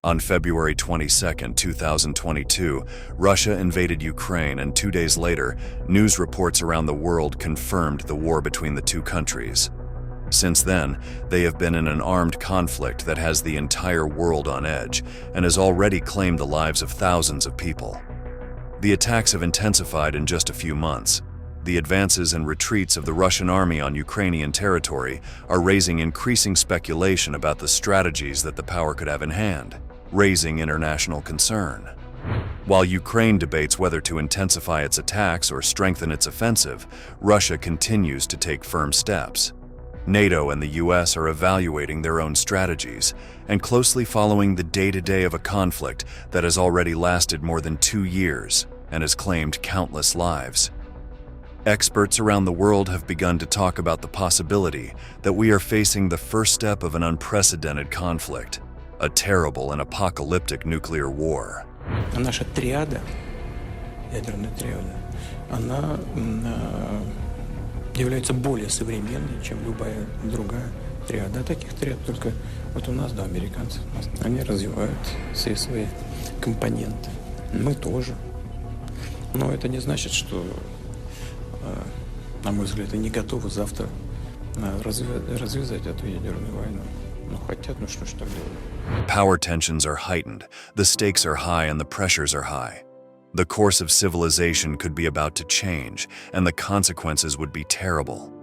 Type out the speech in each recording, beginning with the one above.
On February 22, 2022, Russia invaded Ukraine, and 2 days later, news reports around the world confirmed the war between the two countries. Since then, they have been in an armed conflict that has the entire world on edge and has already claimed the lives of thousands of people. The attacks have intensified in just a few months. The advances and retreats of the Russian army on Ukrainian territory are raising increasing speculation about the strategies that the power could have in hand, raising international concern. While Ukraine debates whether to intensify its attacks or strengthen its offensive, Russia continues to take firm steps. NATO and the US are evaluating their own strategies and closely following the day-to-day of a conflict that has already lasted more than 2 years and has claimed countless lives. Experts around the world have begun to talk about the possibility that we are facing the first step of an unprecedented conflict, a terrible and apocalyptic nuclear war. Наша триада, ядерная триада, она является более современной, чем любая другая триада. Таких триад только вот у нас, да, американцы. Они развивают все свои компоненты. Мы тоже. Но это не значит, что, на мой взгляд, они не готовы завтра развязать эту ядерную войну. Ну, хотят, ну что ж так делать. Power tensions are heightened, the stakes are high, and the pressures are high. The course of civilization could be about to change, and the consequences would be terrible.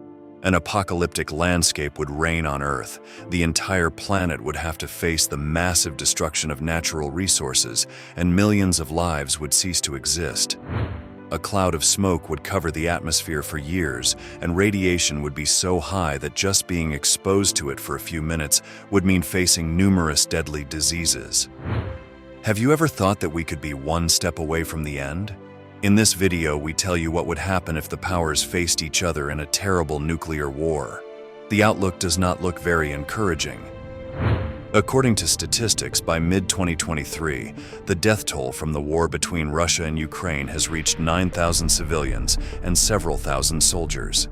An apocalyptic landscape would reign on Earth. The entire planet would have to face the massive destruction of natural resources, and millions of lives would cease to exist. A cloud of smoke would cover the atmosphere for years, and radiation would be so high that just being exposed to it for a few minutes would mean facing numerous deadly diseases. Have you ever thought that we could be one step away from the end? In this video, we tell you what would happen if the powers faced each other in a terrible nuclear war. The outlook does not look very encouraging. According to statistics, by mid-2023, the death toll from the war between Russia and Ukraine has reached 9,000 civilians and several thousand soldiers.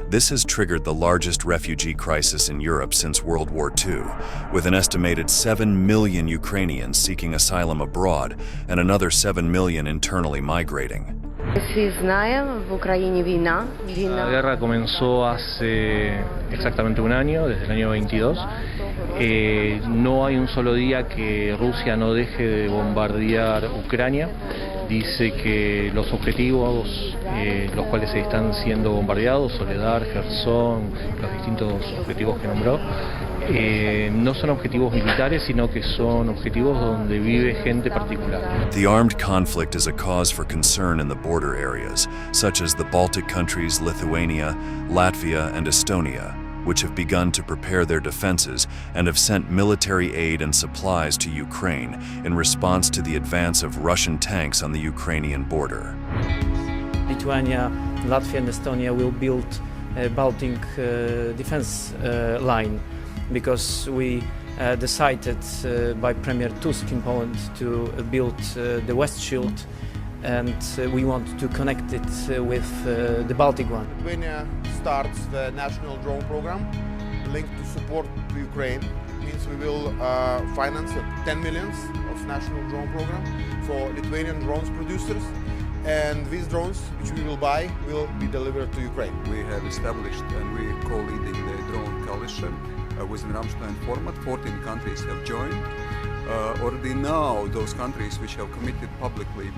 This has triggered the largest refugee crisis in Europe since World War II, with an estimated 7 million Ukrainians seeking asylum abroad and another 7 million internally migrating. La guerra comenzó hace exactamente un año, desde el año 22. No hay un solo día que Rusia no deje de bombardear Ucrania. Dice que los objetivos los cuales se están siendo bombardeados, Soledar, Gerson, los distintos objetivos que nombró, no son objetivos militares, sino que son objetivos donde vive gente particular. The armed conflict is a cause for concern in the border areas, such as the Baltic countries, Lithuania, Latvia, and Estonia, which have begun to prepare their defenses and have sent military aid and supplies to Ukraine in response to the advance of Russian tanks on the Ukrainian border. Lithuania, Latvia, and Estonia will build a Baltic defense line because we decided by Premier Tusk in Poland to build the West Shield, and we want to connect it with the Baltic one. Lithuania starts the national drone program linked to support to Ukraine. Means we will finance 10 millions of national drone program for Lithuanian drones producers, and these drones which we will buy will be delivered to Ukraine. We have established and we are co-leading the drone coalition within Ramstein format. 14 countries have joined. Already now those countries which have committed publicly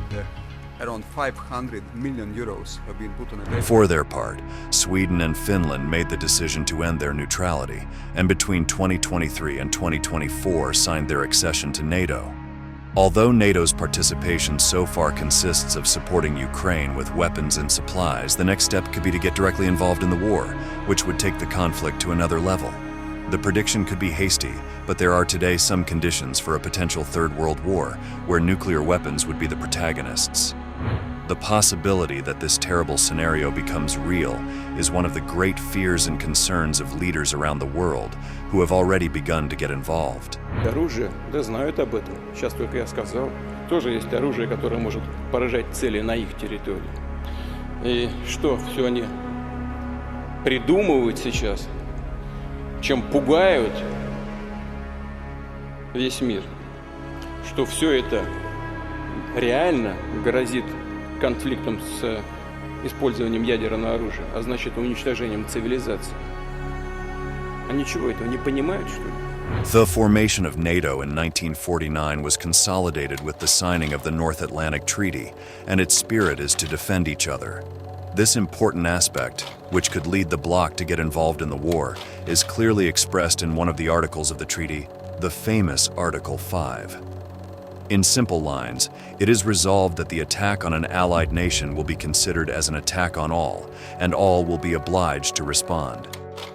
around 500 million euros have been put on a table. For their part, Sweden and Finland made the decision to end their neutrality, and between 2023 and 2024 signed their accession to NATO. Although NATO's participation so far consists of supporting Ukraine with weapons and supplies, the next step could be to get directly involved in the war, which would take the conflict to another level. The prediction could be hasty, but there are today some conditions for a potential Third World War, where nuclear weapons would be the protagonists. The possibility that this terrible scenario becomes real is one of the great fears and concerns of leaders around the world who have already begun to get involved. Оружие, да, знают об этом. Сейчас только я сказал. Тоже есть оружие, которое может поражать цели на их территории. И что все они придумывают сейчас, чем пугают весь мир. что все это реально грозит конфликтом с использованием ядерного оружия, а значит уничтожением цивилизации. Они чего, этого не понимают, что ли? The formation of NATO in 1949 was consolidated with the signing of the North Atlantic Treaty, and its spirit is to defend each other. This important aspect, which could lead the bloc to get involved in the war, is clearly expressed in one of the articles of the treaty, the famous Article 5. In simple lines, it is resolved that the attack on an allied nation will be considered as an attack on all, and all will be obliged to respond.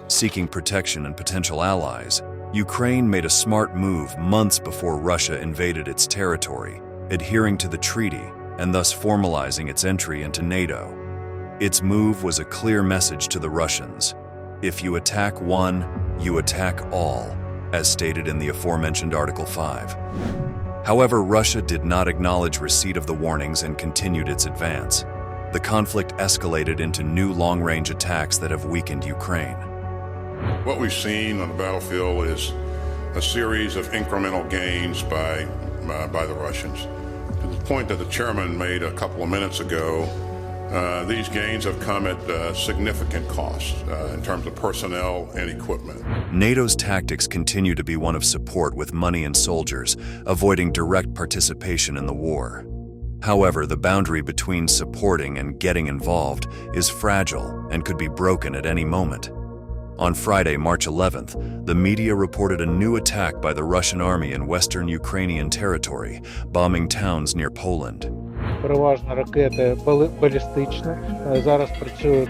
Seeking protection and potential allies, Ukraine made a smart move months before Russia invaded its territory, adhering to the treaty and thus formalizing its entry into NATO. Its move was a clear message to the Russians. If you attack one, you attack all, as stated in the aforementioned Article 5. However, Russia did not acknowledge receipt of the warnings and continued its advance. The conflict escalated into new long-range attacks that have weakened Ukraine. What we've seen on the battlefield is a series of incremental gains by the Russians. To the point that the chairman made a couple of minutes ago, these gains have come at significant cost in terms of personnel and equipment. NATO's tactics continue to be one of support with money and soldiers, avoiding direct participation in the war. However, the boundary between supporting and getting involved is fragile and could be broken at any moment. On Friday, March 11th, the media reported a new attack by the Russian army in western Ukrainian territory, bombing towns near Poland. Переважно ракети балістичні. Зараз працюють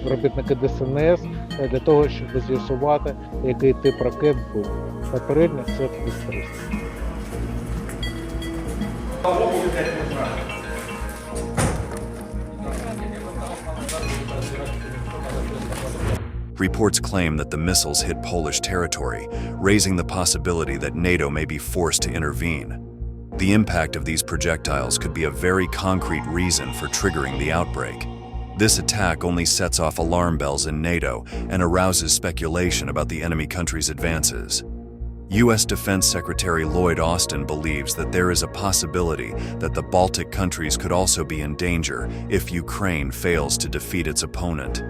робітники ДСНС для того, щоб з'ясувати, який тип ракет був. Попередньо це С-300. Reports claim that the missiles hit Polish territory, raising the possibility that NATO may be forced to intervene. The impact of these projectiles could be a very concrete reason for triggering the outbreak. This attack only sets off alarm bells in NATO and arouses speculation about the enemy country's advances. U.S. Defense Secretary Lloyd Austin believes that there is a possibility that the Baltic countries could also be in danger if Ukraine fails to defeat its opponent.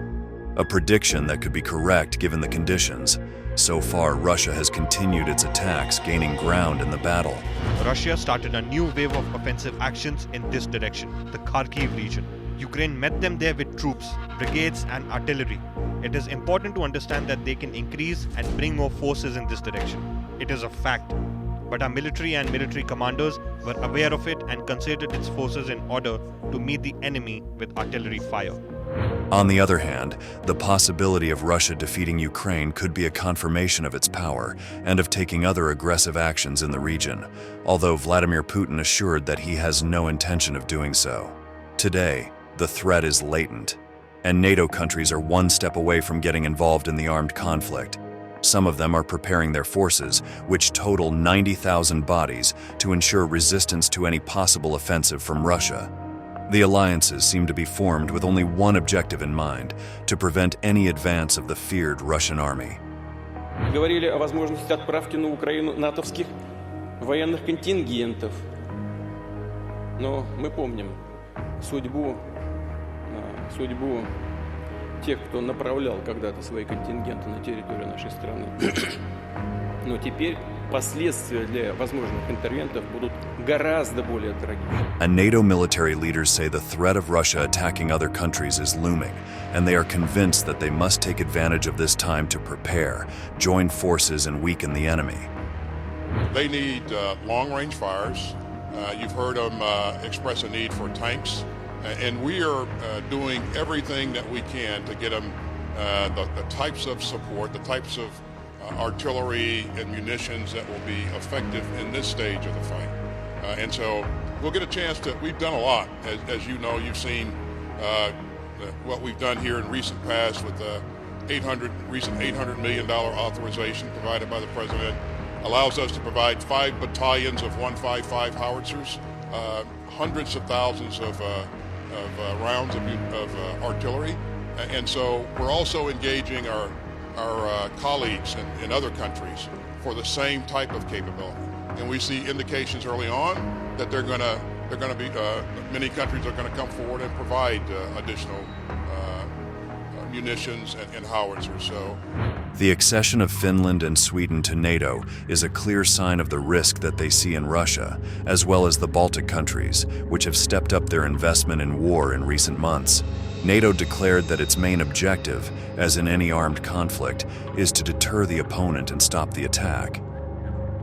A prediction that could be correct given the conditions. So far, Russia has continued its attacks, gaining ground in the battle. Russia started a new wave of offensive actions in this direction, the Kharkiv region. Ukraine met them there with troops, brigades and artillery. It is important to understand that they can increase and bring more forces in this direction. It is a fact. But our military and military commanders were aware of it and considered its forces in order to meet the enemy with artillery fire. On the other hand, the possibility of Russia defeating Ukraine could be a confirmation of its power and of taking other aggressive actions in the region, although Vladimir Putin assured that he has no intention of doing so. Today, the threat is latent, and NATO countries are one step away from getting involved in the armed conflict. Some of them are preparing their forces, which total 90,000 bodies, to ensure resistance to any possible offensive from Russia. The alliances seem to be formed with only one objective in mind: to prevent any advance of the feared Russian army. Говорили о возможности отправки на Украину натовских военных контингентов. Но мы помним судьбу тех, кто направлял когда-то свои контингенты на территорию нашей страны. Но теперь последствия для возможных интервентов будут гораздо более трагичны. And NATO military leaders say the threat of Russia attacking other countries is looming, and they are convinced that they must take advantage of this time to prepare, join forces, and weaken the enemy. They need long-range fires. You've heard them express a need for tanks, and we are doing everything that we can to get them the types of support, the types of artillery and munitions that will be effective in this stage of the fight. And so we'll get a chance to, we've done a lot. As you know, you've seen what we've done here in recent past with the recent $800 million authorization provided by the President. Allows us to provide 5 battalions of 155 howitzers, hundreds of thousands of rounds of artillery. And so we're also engaging our colleagues in other countries for the same type of capability. and we see indications early on that they're going to be many countries are going to come forward and provide additional munitions and howitzers. So, the accession of Finland and Sweden to NATO is a clear sign of the risk that they see in Russia, as well as the Baltic countries, which have stepped up their investment in war in recent months. NATO declared that its main objective, as in any armed conflict, is to deter the opponent and stop the attack.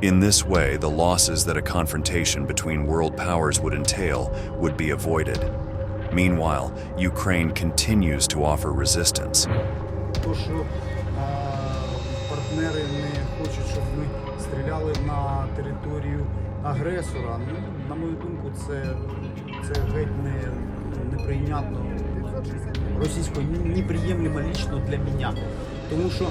In this way, the losses that a confrontation between world powers would entail would be avoided. Meanwhile, Ukraine continues to offer resistance. То, що партнери не хочуть, щоб ми стріляли на територію агресора, ну, на мою думку, це геть неприйнятно. Російською неприємлемо лично для мене. Тому що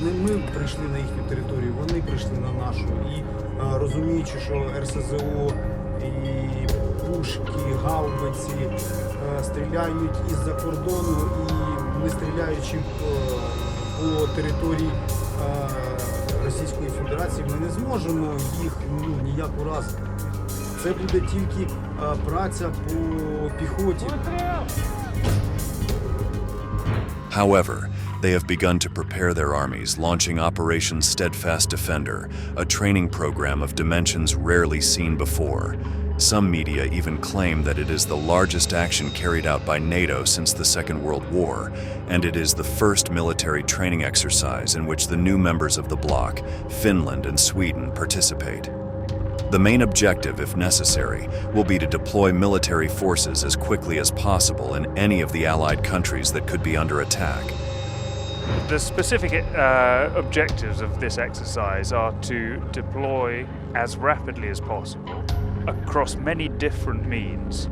не ми прийшли на їхню територію, вони прийшли на нашу. І розуміючи, що РСЗО і пушки, гаубиці стріляють із-за кордону, і не стріляючи по території Російської Федерації, ми не зможемо їх ніяк уразити. Це буде тільки праця по піхоті. However, they have begun to prepare their armies, launching Operation Steadfast Defender, a training program of dimensions rarely seen before. Some media even claim that it is the largest action carried out by NATO since the Second World War, and it is the first military training exercise in which the new members of the bloc, Finland and Sweden, participate. The main objective, if necessary, will be to deploy military forces as quickly as possible in any of the allied countries that could be under attack. The specific objectives of this exercise are to deploy as rapidly as possible across many different means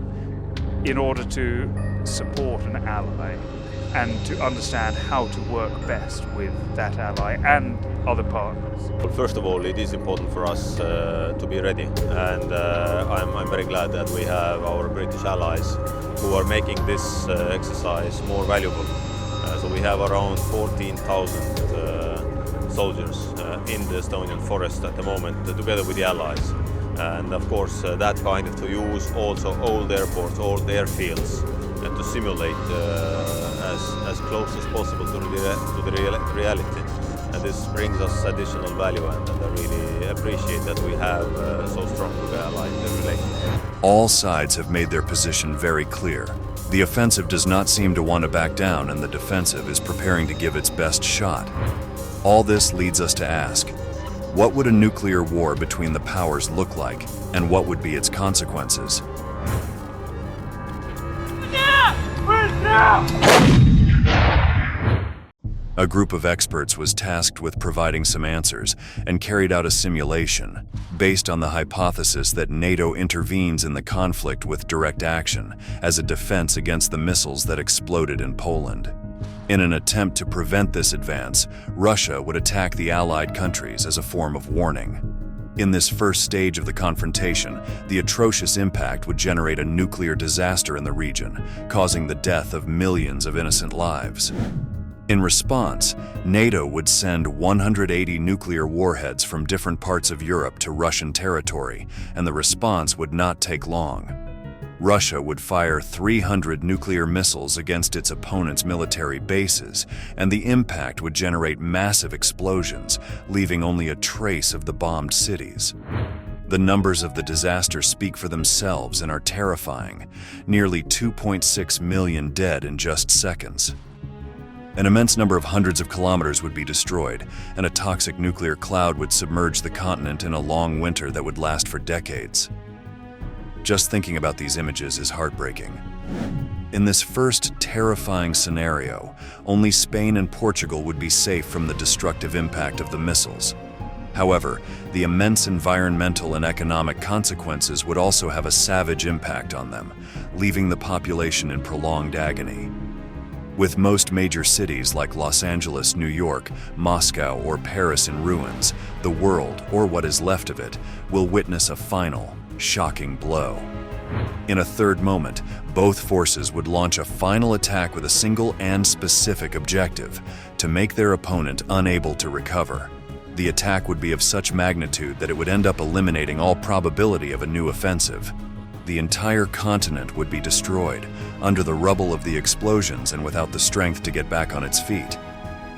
in order to support an ally and to understand how to work best with that ally and other partners. Well, first of all, it is important for us to be ready, and I'm very glad that we have our British allies who are making this exercise more valuable. So we have around 14,000 soldiers in the Estonian forest at the moment, together with the allies. And of course, that kind of to use also old airports, old airfields, and to simulate as close as possible to the reality. And this brings us additional value, and I really appreciate that we have so strong allied relations. All sides have made their position very clear. The offensive does not seem to want to back down, and the defensive is preparing to give its best shot. All this leads us to ask, what would a nuclear war between the powers look like, and what would be its consequences? A group of experts was tasked with providing some answers and carried out a simulation based on the hypothesis that NATO intervenes in the conflict with direct action as a defense against the missiles that exploded in Poland. In an attempt to prevent this advance, Russia would attack the allied countries as a form of warning. In this first stage of the confrontation, the atrocious impact would generate a nuclear disaster in the region, causing the death of millions of innocent lives. In response, NATO would send 180 nuclear warheads from different parts of Europe to Russian territory, and the response would not take long. Russia would fire 300 nuclear missiles against its opponent's military bases, and the impact would generate massive explosions, leaving only a trace of the bombed cities. The numbers of the disaster speak for themselves and are terrifying. Nearly 2.6 million dead in just seconds. An immense number of hundreds of kilometers would be destroyed, and a toxic nuclear cloud would submerge the continent in a long winter that would last for decades. Just thinking about these images is heartbreaking. In this first terrifying scenario, only Spain and Portugal would be safe from the destructive impact of the missiles. However, the immense environmental and economic consequences would also have a savage impact on them, leaving the population in prolonged agony. With most major cities like Los Angeles, New York, Moscow, or Paris in ruins, the world, or what is left of it, will witness a final, shocking blow. In a third moment, both forces would launch a final attack with a single and specific objective: to make their opponent unable to recover. The attack would be of such magnitude that it would end up eliminating all probability of a new offensive. The entire continent would be destroyed, under the rubble of the explosions and without the strength to get back on its feet.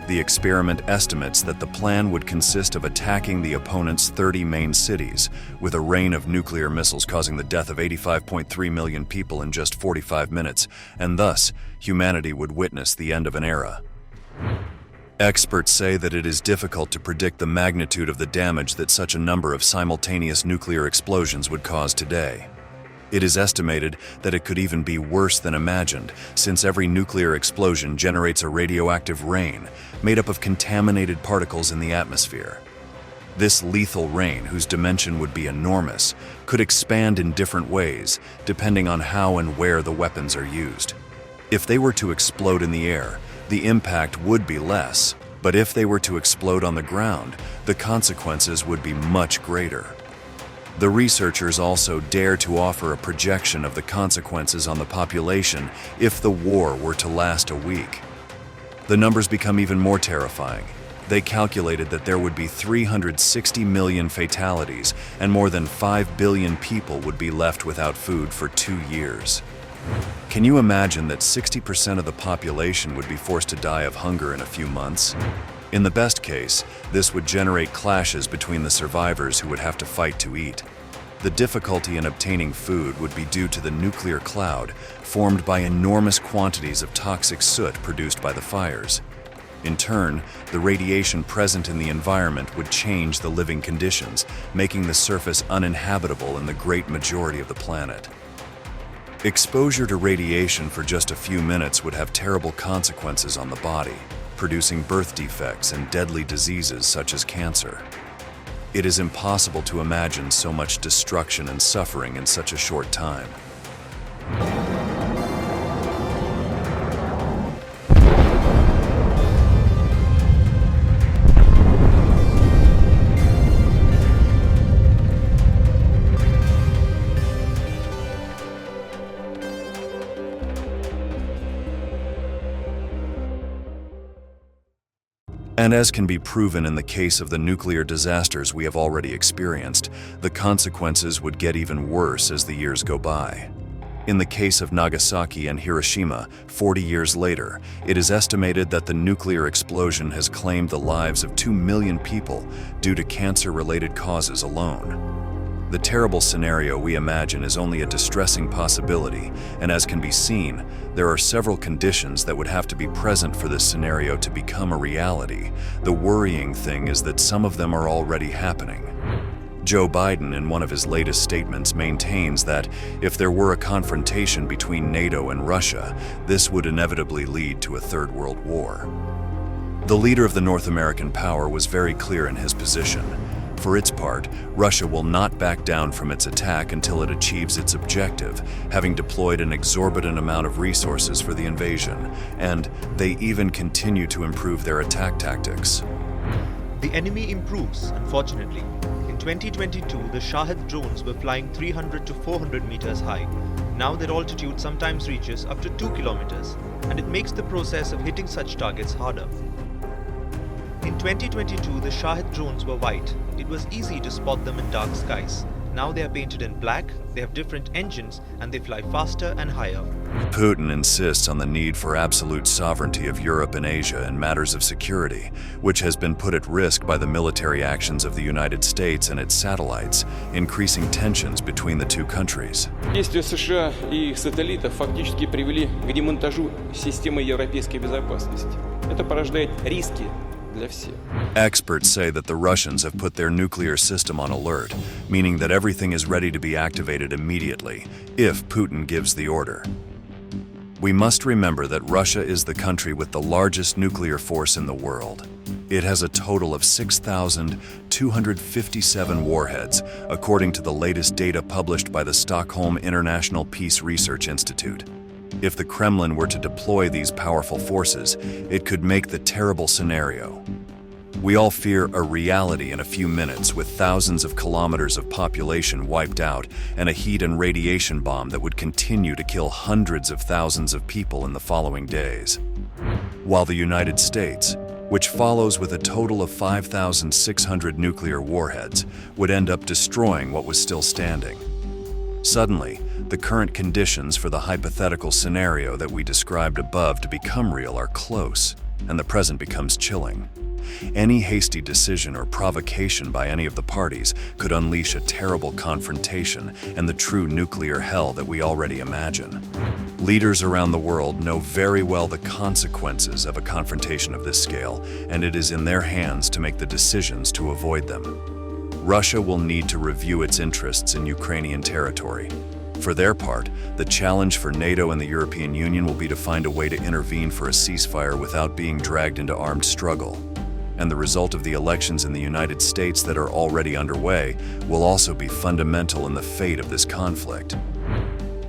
The experiment estimates that the plan would consist of attacking the opponent's 30 main cities, with a rain of nuclear missiles causing the death of 85.3 million people in just 45 minutes, and thus, humanity would witness the end of an era. Experts say that it is difficult to predict the magnitude of the damage that such a number of simultaneous nuclear explosions would cause today. It is estimated that it could even be worse than imagined, since every nuclear explosion generates a radioactive rain made up of contaminated particles in the atmosphere. This lethal rain, whose dimension would be enormous, could expand in different ways, depending on how and where the weapons are used. If they were to explode in the air, the impact would be less, but if they were to explode on the ground, the consequences would be much greater. The researchers also dare to offer a projection of the consequences on the population if the war were to last a week. The numbers become even more terrifying. They calculated that there would be 360 million fatalities and more than 5 billion people would be left without food for 2 years. Can you imagine that 60% of the population would be forced to die of hunger in a few months? In the best case, this would generate clashes between the survivors who would have to fight to eat. The difficulty in obtaining food would be due to the nuclear cloud formed by enormous quantities of toxic soot produced by the fires. In turn, the radiation present in the environment would change the living conditions, making the surface uninhabitable in the great majority of the planet. Exposure to radiation for just a few minutes would have terrible consequences on the body, producing birth defects and deadly diseases such as cancer. It is impossible to imagine so much destruction and suffering in such a short time. And as can be proven in the case of the nuclear disasters we have already experienced, the consequences would get even worse as the years go by. In the case of Nagasaki and Hiroshima, 40 years later, it is estimated that the nuclear explosion has claimed the lives of 2 million people due to cancer-related causes alone. The terrible scenario we imagine is only a distressing possibility, and as can be seen, there are several conditions that would have to be present for this scenario to become a reality. The worrying thing is that some of them are already happening. Joe Biden, in one of his latest statements, maintains that if there were a confrontation between NATO and Russia, this would inevitably lead to a third world war. The leader of the North American power was very clear in his position. For its part, Russia will not back down from its attack until it achieves its objective, having deployed an exorbitant amount of resources for the invasion, and they even continue to improve their attack tactics. The enemy improves, unfortunately. In 2022, the Shahed drones were flying 300 to 400 meters high. Now their altitude sometimes reaches up to 2 kilometers, and it makes the process of hitting such targets harder. In 2022, the Shahed drones were white. It was easy to spot them in dark skies. Now they are painted in black, they have different engines, and they fly faster and higher. Putin insists on the need for absolute sovereignty of Europe and Asia in matters of security, which has been put at risk by the military actions of the United States and its satellites, increasing tensions between the two countries. Действия США и их сателлитов фактически привели к демонтажу системы европейской безопасности. Это порождает риски. Experts say that the Russians have put their nuclear system on alert, meaning that everything is ready to be activated immediately, if Putin gives the order. We must remember that Russia is the country with the largest nuclear force in the world. It has a total of 6,257 warheads, according to the latest data published by the Stockholm International Peace Research Institute. If the Kremlin were to deploy these powerful forces, it could make the terrible scenario. We all fear a reality in a few minutes with thousands of kilometers of population wiped out and a heat and radiation bomb that would continue to kill hundreds of thousands of people in the following days. While the United States, which follows with a total of 5,600 nuclear warheads, would end up destroying what was still standing. Suddenly, the current conditions for the hypothetical scenario that we described above to become real are close, and the present becomes chilling. Any hasty decision or provocation by any of the parties could unleash a terrible confrontation and the true nuclear hell that we already imagine. Leaders around the world know very well the consequences of a confrontation of this scale, and it is in their hands to make the decisions to avoid them. Russia will need to review its interests in Ukrainian territory. For their part, the challenge for NATO and the European Union will be to find a way to intervene for a ceasefire without being dragged into armed struggle. And the result of the elections in the United States that are already underway will also be fundamental in the fate of this conflict.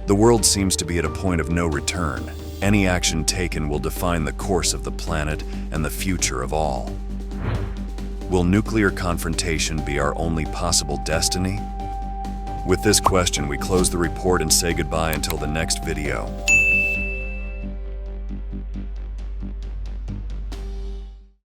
The world seems to be at a point of no return. Any action taken will define the course of the planet and the future of all. Will nuclear confrontation be our only possible destiny? With this question, we close the report and say goodbye until the next video.